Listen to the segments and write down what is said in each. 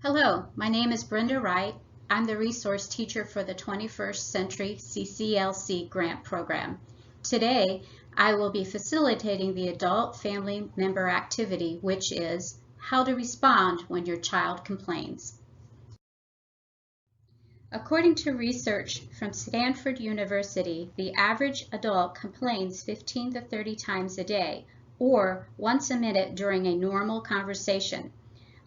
Hello, my name is Brenda Wright. I'm the resource teacher for the 21st Century CCLC grant program. Today, I will be facilitating the adult family member activity, which is how to respond when your child complains. According to research from Stanford University, the average adult complains 15 to 30 times a day, or once a minute during a normal conversation.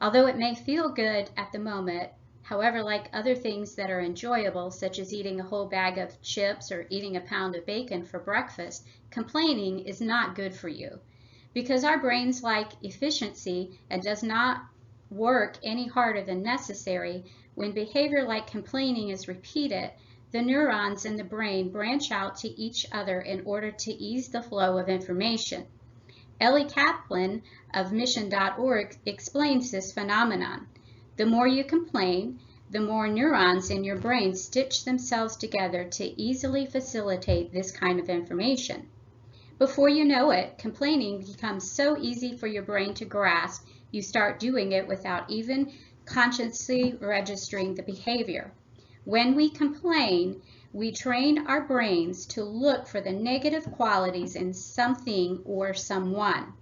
Although it may feel good at the moment, however, like other things that are enjoyable, such as eating a whole bag of chips or eating a pound of bacon for breakfast, complaining is not good for you. Because our brains like efficiency and does not work any harder than necessary, when behavior like complaining is repeated, the neurons in the brain branch out to each other in order to ease the flow of information. Ellie Kaplan of Mission.org explains this phenomenon. The more you complain, the more neurons in your brain stitch themselves together to easily facilitate this kind of information. Before you know it, complaining becomes so easy for your brain to grasp, you start doing it without even consciously registering the behavior. When we complain, we train our brains to look for the negative qualities in something or someone.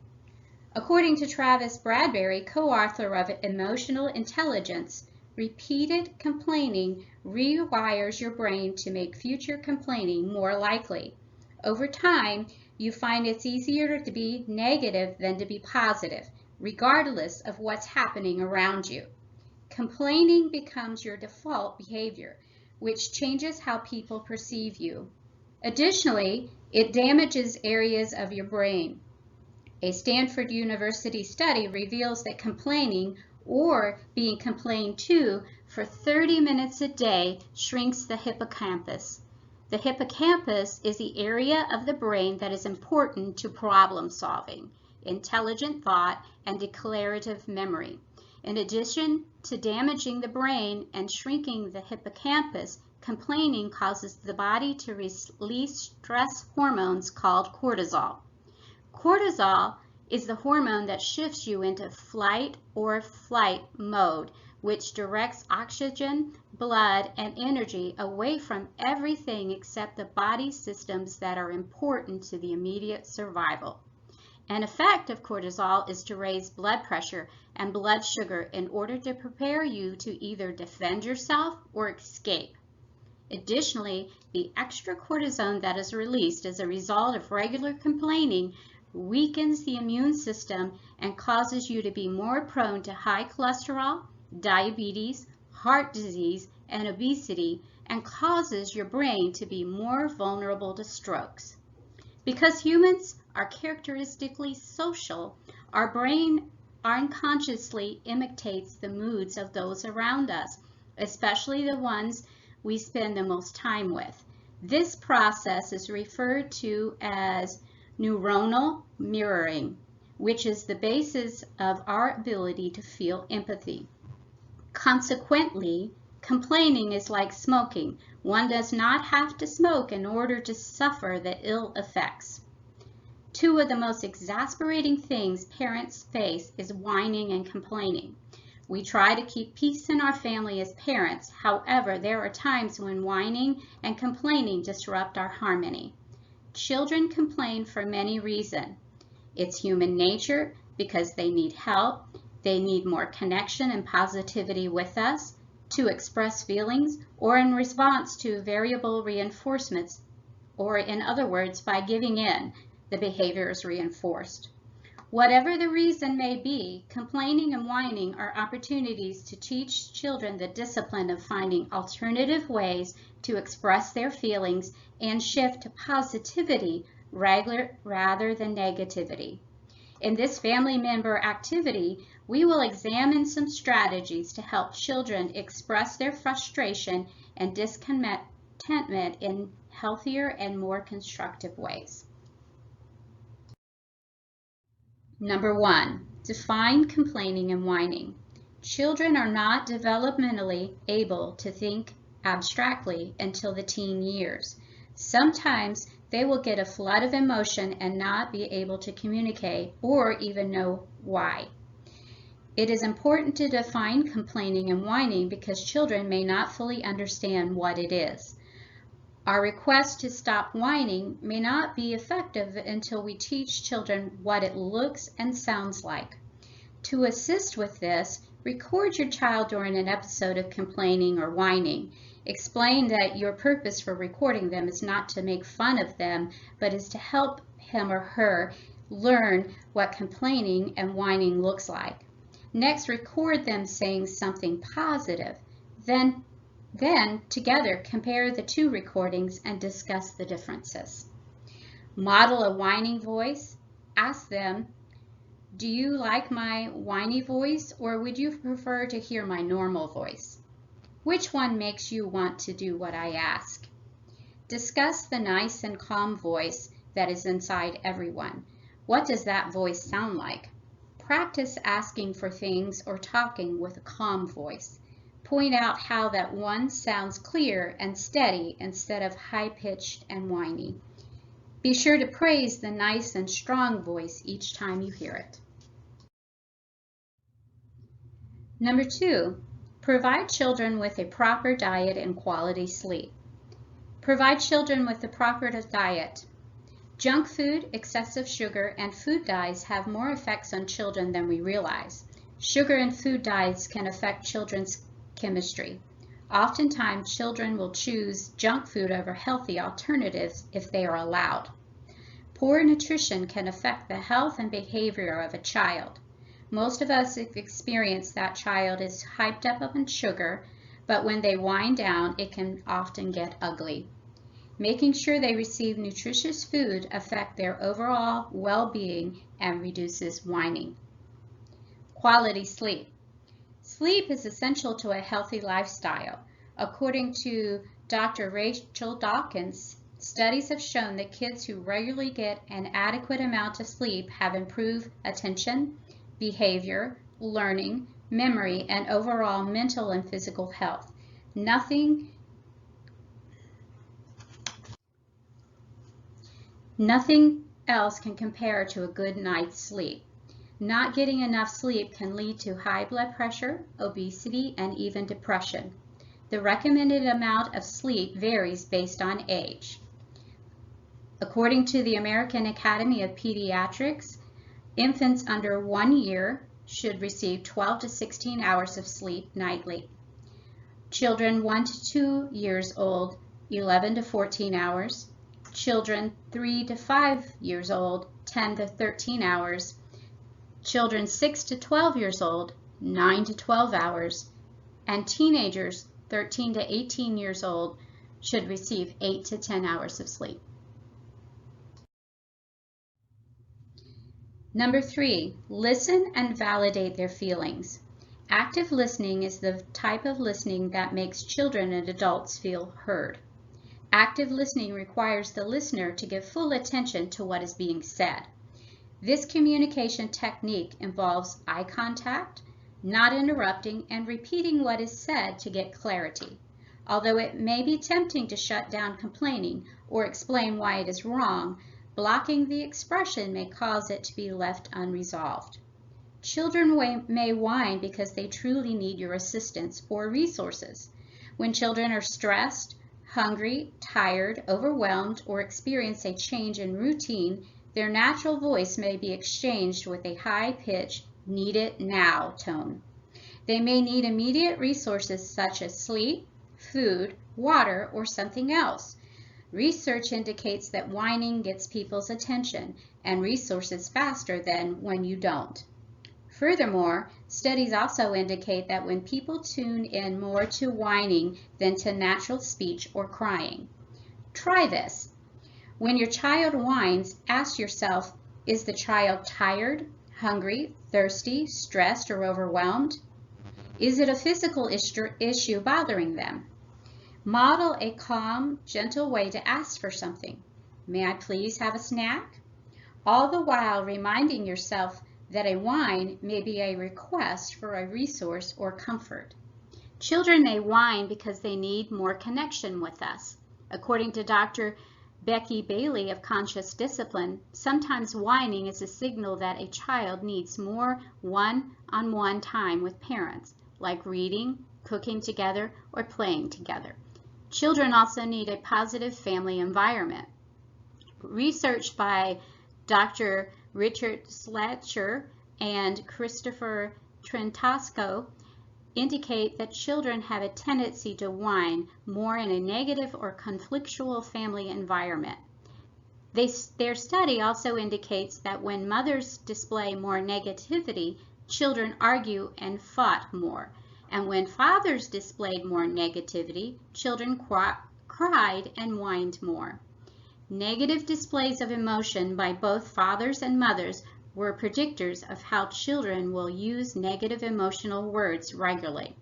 According to Travis Bradbury, co-author of Emotional Intelligence, repeated complaining rewires your brain to make future complaining more likely. Over time, you find it's easier to be negative than to be positive, regardless of what's happening around you. Complaining becomes your default behavior, which changes how people perceive you. Additionally, it damages areas of your brain. A Stanford University study reveals that complaining or being complained to for 30 minutes a day shrinks the hippocampus. The hippocampus is the area of the brain that is important to problem solving, intelligent thought, and declarative memory. In addition to damaging the brain and shrinking the hippocampus, complaining causes the body to release stress hormones called cortisol. Cortisol is the hormone that shifts you into flight or flight mode, which directs oxygen, blood, and energy away from everything except the body systems that are important to the immediate survival. An effect of cortisol is to raise blood pressure and blood sugar in order to prepare you to either defend yourself or escape. Additionally, the extra cortisone that is released as a result of regular complaining weakens the immune system and causes you to be more prone to high cholesterol, diabetes, heart disease, and obesity, and causes your brain to be more vulnerable to strokes. Because humans are characteristically social, our brain unconsciously imitates the moods of those around us, especially the ones we spend the most time with. This process is referred to as neuronal mirroring, which is the basis of our ability to feel empathy. Consequently, complaining is like smoking. One does not have to smoke in order to suffer the ill effects. Two of the most exasperating things parents face is whining and complaining. We try to keep peace in our family as parents. However, there are times when whining and complaining disrupt our harmony. Children complain for many reasons. It's human nature because they need help, they need more connection and positivity with us, to express feelings, or in response to variable reinforcements, or in other words, by giving in, the behavior is reinforced. Whatever the reason may be, complaining and whining are opportunities to teach children the discipline of finding alternative ways to express their feelings and shift to positivity rather than negativity. In this family member activity, we will examine some strategies to help children express their frustration and discontentment in healthier and more constructive ways. Number 1, define complaining and whining. Children are not developmentally able to think abstractly until the teen years. Sometimes they will get a flood of emotion and not be able to communicate or even know why. It is important to define complaining and whining because children may not fully understand what it is. Our request to stop whining may not be effective until we teach children what it looks and sounds like. To assist with this, record your child during an episode of complaining or whining. Explain that your purpose for recording them is not to make fun of them, but is to help him or her learn what complaining and whining looks like. Next, record them saying something positive. Then together, compare the two recordings and discuss the differences. Model a whining voice. Ask them, do you like my whiny voice, or would you prefer to hear my normal voice? Which one makes you want to do what I ask? Discuss the nice and calm voice that is inside everyone. What does that voice sound like? Practice asking for things or talking with a calm voice. Point out how that one sounds clear and steady instead of high-pitched and whiny. Be sure to praise the nice and strong voice each time you hear it. Number 2, provide children with a proper diet and quality sleep. Provide children with the proper diet. Junk food, excessive sugar, and food dyes have more effects on children than we realize. Sugar and food dyes can affect children's chemistry. Oftentimes, children will choose junk food over healthy alternatives if they are allowed. Poor nutrition can affect the health and behavior of a child. Most of us have experienced that child is hyped up on sugar, but when they wind down, it can often get ugly. Making sure they receive nutritious food affects their overall well-being and reduces whining. Quality sleep. Sleep is essential to a healthy lifestyle. According to Dr. Rachel Dawkins, studies have shown that kids who regularly get an adequate amount of sleep have improved attention, behavior, learning, memory, and overall mental and physical health. Nothing else can compare to a good night's sleep. Not getting enough sleep can lead to high blood pressure, obesity, and even depression. The recommended amount of sleep varies based on age. According to the American Academy of Pediatrics, infants under 1 year should receive 12 to 16 hours of sleep nightly. Children 1 to 2 years old, 11 to 14 hours. Children 3 to 5 years old, 10 to 13 hours. Children 6 to 12 years old, 9 to 12 hours, and teenagers 13 to 18 years old should receive 8 to 10 hours of sleep. Number 3, listen and validate their feelings. Active listening is the type of listening that makes children and adults feel heard. Active listening requires the listener to give full attention to what is being said. This communication technique involves eye contact, not interrupting, and repeating what is said to get clarity. Although it may be tempting to shut down complaining or explain why it is wrong, blocking the expression may cause it to be left unresolved. Children may whine because they truly need your assistance or resources. When children are stressed, hungry, tired, overwhelmed, or experience a change in routine, their natural voice may be exchanged with a high-pitched, need it now tone. They may need immediate resources such as sleep, food, water, or something else. Research indicates that whining gets people's attention and resources faster than when you don't. Furthermore, studies also indicate that when people tune in more to whining than to natural speech or crying. Try this. When your child whines, ask yourself, is the child tired, hungry, thirsty, stressed, or overwhelmed? Is it a physical issue bothering them? Model a calm, gentle way to ask for something. May I please have a snack? All the while reminding yourself that a whine may be a request for a resource or comfort. Children may whine because they need more connection with us. According to Dr. Becky Bailey of Conscious Discipline, sometimes whining is a signal that a child needs more one-on-one time with parents, like reading, cooking together, or playing together. Children also need a positive family environment. Research by Dr. Richard Slatcher and Christopher Trentosco indicate that children have a tendency to whine more in a negative or conflictual family environment. Their study also indicates that when mothers display more negativity, children argue and fought more. And when fathers displayed more negativity, children cried and whined more. Negative displays of emotion by both fathers and mothers were predictors of how children will use negative emotional words regularly.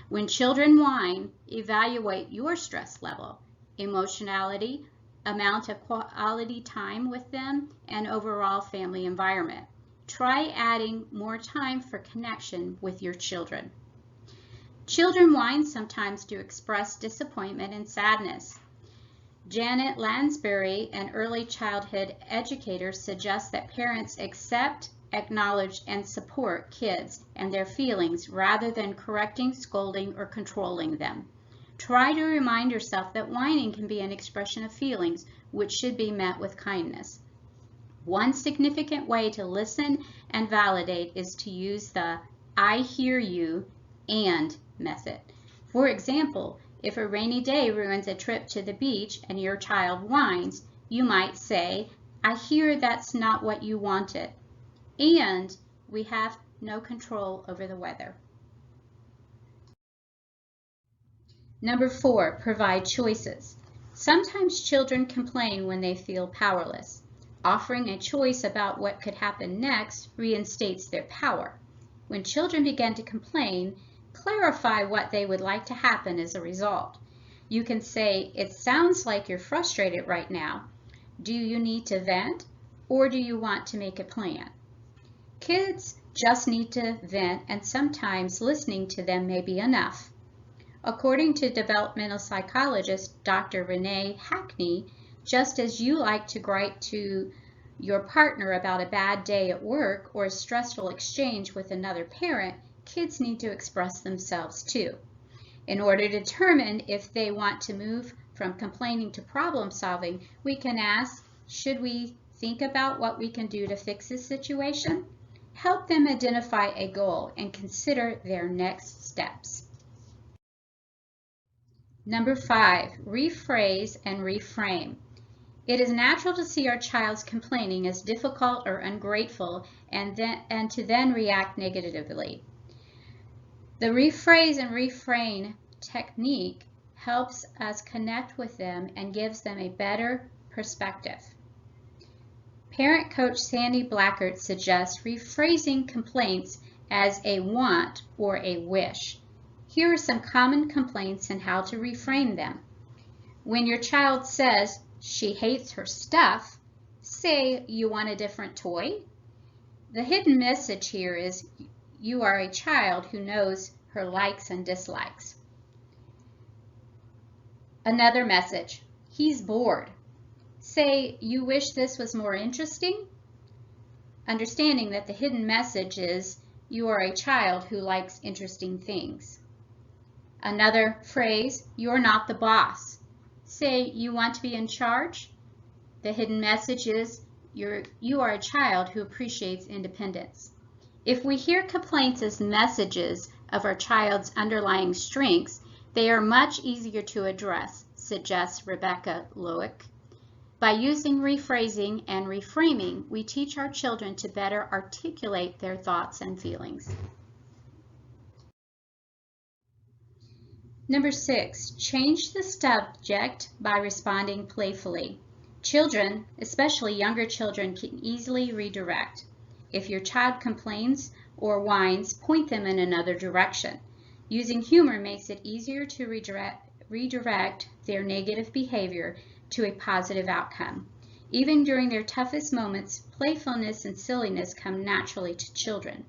When children whine, evaluate your stress level, emotionality, amount of quality time with them, and overall family environment. Try adding more time for connection with your children. Children whine sometimes to express disappointment and sadness. Janet Lansbury, an early childhood educator, suggests that parents accept, acknowledge, and support kids and their feelings rather than correcting, scolding, or controlling them. Try to remind yourself that whining can be an expression of feelings which should be met with kindness. One significant way to listen and validate is to use the "I hear you" and method. For example, if a rainy day ruins a trip to the beach and your child whines, you might say, "I hear that's not what you wanted, and we have no control over the weather." Number 4, provide choices. Sometimes children complain when they feel powerless. Offering a choice about what could happen next reinstates their power. When children begin to complain, clarify what they would like to happen as a result. You can say, "It sounds like you're frustrated right now. Do you need to vent, or do you want to make a plan?" Kids just need to vent, and sometimes listening to them may be enough. According to developmental psychologist Dr. Renee Hackney, just as you like to gripe to your partner about a bad day at work or a stressful exchange with another parent, kids need to express themselves too. In order to determine if they want to move from complaining to problem solving, we can ask, should we think about what we can do to fix this situation? Help them identify a goal and consider their next steps. Number 5, rephrase and reframe. It is natural to see our child's complaining as difficult or ungrateful and to then react negatively. The rephrase and reframe technique helps us connect with them and gives them a better perspective. Parent coach Sandy Blackard suggests rephrasing complaints as a want or a wish. Here are some common complaints and how to reframe them. When your child says she hates her stuff, say you want a different toy. The hidden message here is you are a child who knows her likes and dislikes. Another message, he's bored. Say you wish this was more interesting. Understanding that the hidden message is you are a child who likes interesting things. Another phrase, you're not the boss. Say you want to be in charge. The hidden message is you are a child who appreciates independence. If we hear complaints as messages of our child's underlying strengths, they are much easier to address, suggests Rebecca Loic. By using rephrasing and reframing, we teach our children to better articulate their thoughts and feelings. Number 6, change the subject by responding playfully. Children, especially younger children, can easily redirect. If your child complains or whines, point them in another direction. Using humor makes it easier to redirect their negative behavior to a positive outcome. Even during their toughest moments, playfulness and silliness come naturally to children.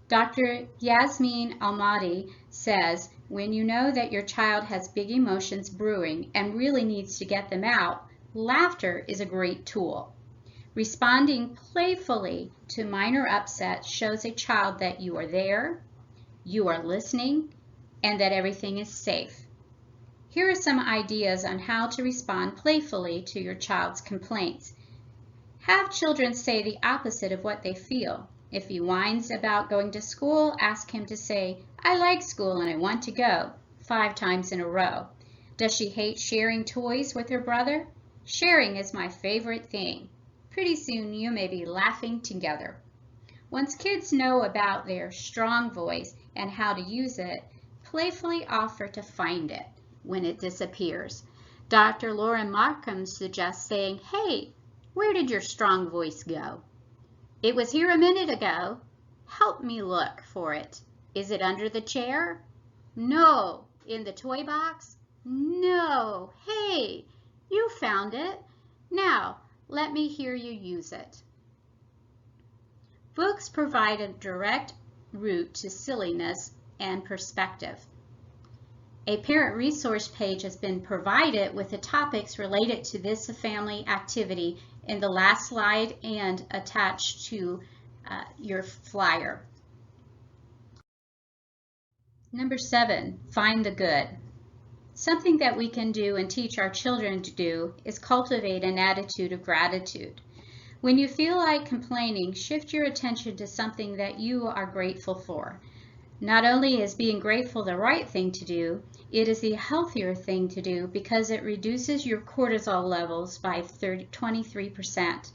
Dr. Yasmin Almadi says, when you know that your child has big emotions brewing and really needs to get them out, Laughter is a great tool. Responding playfully to minor upsets shows a child that you are there, you are listening, and that everything is safe. Here are some ideas on how to respond playfully to your child's complaints. Have children say the opposite of what they feel. If he whines about going to school, ask him to say, "I like school and I want to go," 5 times in a row. Does she hate sharing toys with her brother? "Sharing is my favorite thing." Pretty soon you may be laughing together. Once kids know about their strong voice and how to use it, playfully offer to find it when it disappears. Dr. Lauren Markham suggests saying, "Hey, where did your strong voice go?" "It was here a minute ago." "Help me look for it." "Is it under the chair?" "No." "In the toy box?" "No." "Hey, you found it. Now, let me hear you use it." Books provide a direct route to silliness and perspective. A parent resource page has been provided with the topics related to this family activity in the last slide and attached to your flyer. Number 7, find the good. Something that we can do and teach our children to do is cultivate an attitude of gratitude. When you feel like complaining, shift your attention to something that you are grateful for. Not only is being grateful the right thing to do, it is the healthier thing to do because it reduces your cortisol levels by 23%.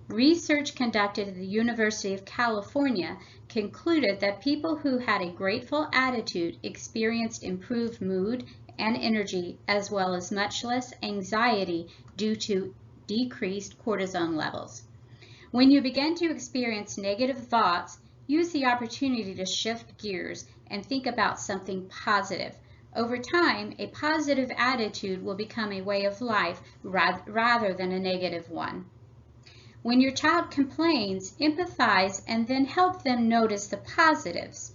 Research conducted at the University of California concluded that people who had a grateful attitude experienced improved mood and energy, as well as much less anxiety due to decreased cortisol levels. When you begin to experience negative thoughts, use the opportunity to shift gears and think about something positive. Over time, a positive attitude will become a way of life rather than a negative one. When your child complains, empathize and then help them notice the positives.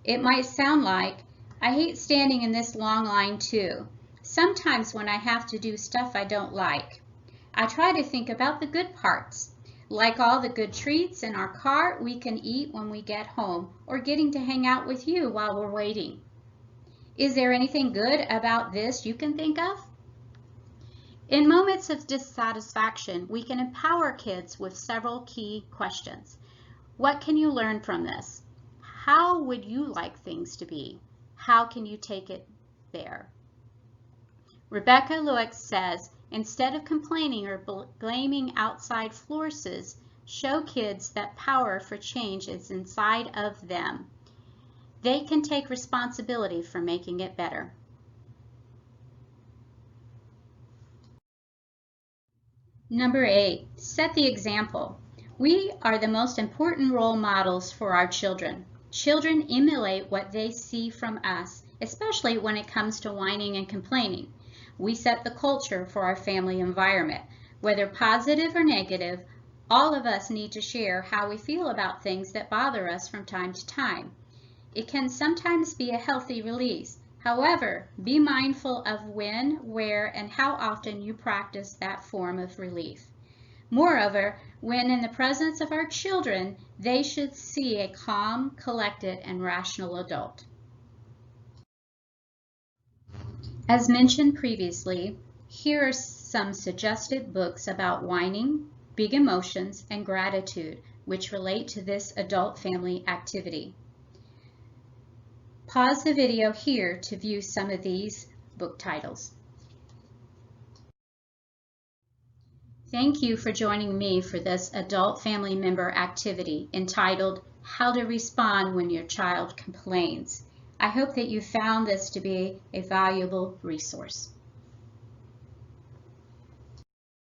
It might sound like, "I hate standing in this long line too. Sometimes when I have to do stuff I don't like. I try to think about the good parts, like all the good treats in our car we can eat when we get home, or getting to hang out with you while we're waiting. Is there anything good about this you can think of?" In moments of dissatisfaction, we can empower kids with several key questions. What can you learn from this? How would you like things to be? How can you take it there? Rebecca Lueck says, instead of complaining or blaming outside forces, show kids that power for change is inside of them. They can take responsibility for making it better. Number 8, set the example. We are the most important role models for our children. Children emulate what they see from us, especially when it comes to whining and complaining. We set the culture for our family environment. Whether positive or negative, all of us need to share how we feel about things that bother us from time to time. It can sometimes be a healthy release. However, be mindful of when, where, and how often you practice that form of relief. Moreover, when in the presence of our children, they should see a calm, collected, and rational adult. As mentioned previously, here are some suggested books about whining, big emotions, and gratitude, which relate to this adult family activity. Pause the video here to view some of these book titles. Thank you for joining me for this adult family member activity entitled How to Respond When Your Child Complains. I hope that you found this to be a valuable resource.